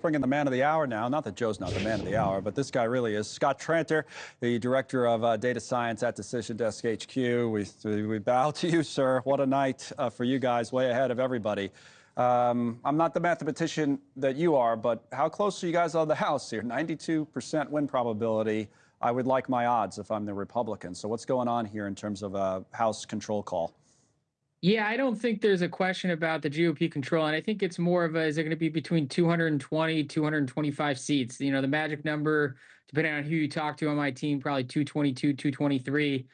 Bring in the man of the hour now. Not that Joe's not the man of the hour, but this guy really is. Scott Tranter, the director of data science at Decision Desk HQ. We bow to you, sir. What a night for you guys, way ahead of everybody. I'm not the mathematician that you are, but how close are you guys on the House here? 92% win probability. I would like my odds if I'm the Republican. So what's going on here in terms of a House control call? Yeah, I don't think there's a question about the GOP control. And I think it's more of a, is it going to be between 220, 225 seats? You know, the magic number, depending on who you talk to on my team, probably 222, 223.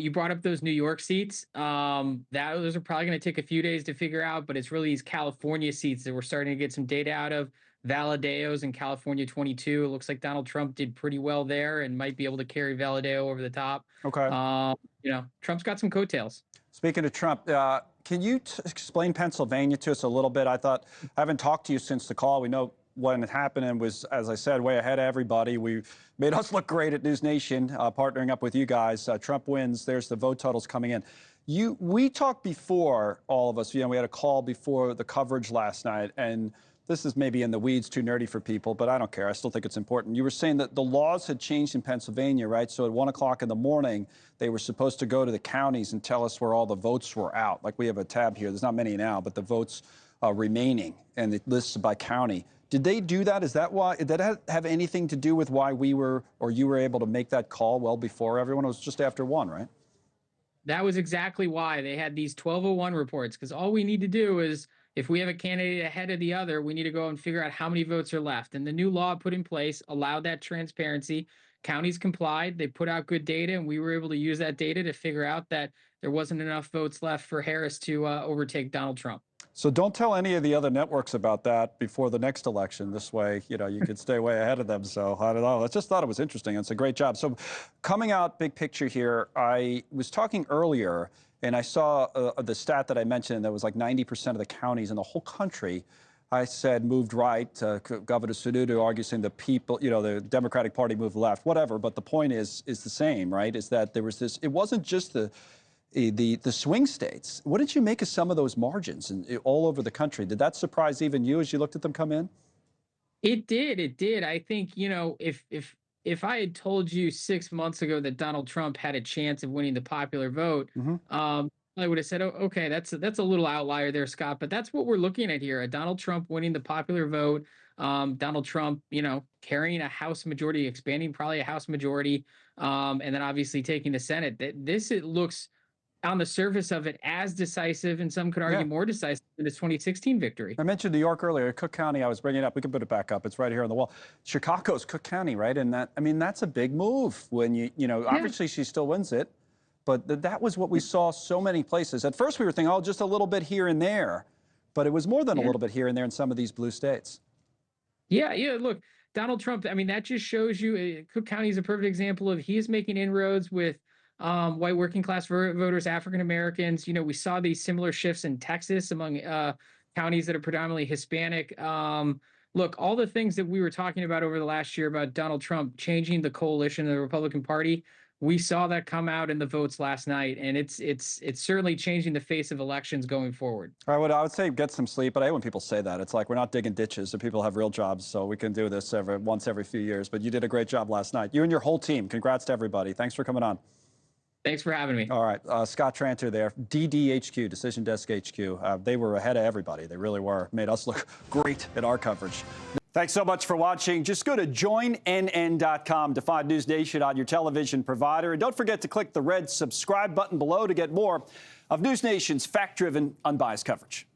You brought up those New York seats. Those are probably going to take a few days to figure out, but it's really these California seats that we're starting to get some data out of. Valadeo's in California 22. It looks like Donald Trump did pretty well there and might be able to carry Valadeo over the top. Okay. Trump's got some coattails. Speaking of Trump, can you explain Pennsylvania to us a little bit? I haven't talked to you since the call. We know when it happened and was, as I said, way ahead of everybody. We made us look great at NewsNation, partnering up with you guys. Trump wins. There's the vote totals coming in. We talked before, all of us. We had a call before the coverage last night, and this is maybe in the weeds, too nerdy for people, but I don't care. I still think it's important. You were saying that the laws had changed in Pennsylvania, right? So at 1 o'clock in the morning, they were supposed to go to the counties and tell us where all the votes were out. Like we have a tab here. There's not many now, but the votes remaining, and it lists by county. Did they do that? Is that why? Did that have anything to do with why we were, or you were able to make that call well before everyone? It was just after 1, right? That was exactly why they had these 1201 reports, because all we need to do is, if we have a candidate ahead of the other, we need to go and figure out how many votes are left. And the new law put in place allowed that transparency. Counties complied. They put out good data, and we were able to use that data to figure out that there wasn't enough votes left for Harris to overtake Donald Trump. So don't tell any of the other networks about that before the next election. This way, you could stay way ahead of them. So I don't know. I just thought it was interesting. It's a great job. So coming out big picture here, I was talking earlier, and I saw the stat that I mentioned that was like 90% of the counties in the whole country, I said, moved right. Governor Sununu arguing the people, the Democratic Party moved left, whatever. But the point is the same, right? Is that there was this, it wasn't just the swing states. What did you make of some of those margins all over the country? Did that surprise even you as you looked at them come in? It did. It did. I think, if I had told you 6 months ago that Donald Trump had a chance of winning the popular vote, I would have said, oh, okay, that's a little outlier there, Scott. But that's what we're looking at here. Donald Trump winning the popular vote. Donald Trump, carrying a House majority, expanding probably a House majority, and then obviously taking the Senate. It looks on the surface of it as decisive, and some could argue more decisive than his 2016 victory. I mentioned New York earlier. Cook County, I was bringing it up. We can put it back up. It's right here on the wall. Chicago's Cook County, right? And that's a big move when obviously she still wins it, but that was what we saw so many places. At first we were thinking, oh, just a little bit here and there, but it was more than a little bit here and there in some of these blue states. Yeah. Look, Donald Trump, that just shows you Cook County is a perfect example of he is making inroads with white working class voters, African Americans. We saw these similar shifts in Texas among counties that are predominantly Hispanic. Look, all the things that we were talking about over the last year about Donald Trump changing the coalition of the Republican Party, we saw that come out in the votes last night, and it's certainly changing the face of elections going forward. I would say get some sleep, but I hate when people say that. It's like we're not digging ditches, and people have real jobs, so we can do this once every few years. But you did a great job last night. You and your whole team. Congrats to everybody. Thanks for coming on. Thanks for having me. All right. Scott Tranter there, DDHQ, Decision Desk HQ. They were ahead of everybody. They really were. Made us look great in our coverage. Thanks so much for watching. Just go to joinnn.com to find NewsNation on your television provider. And don't forget to click the red subscribe button below to get more of NewsNation's fact-driven, unbiased coverage.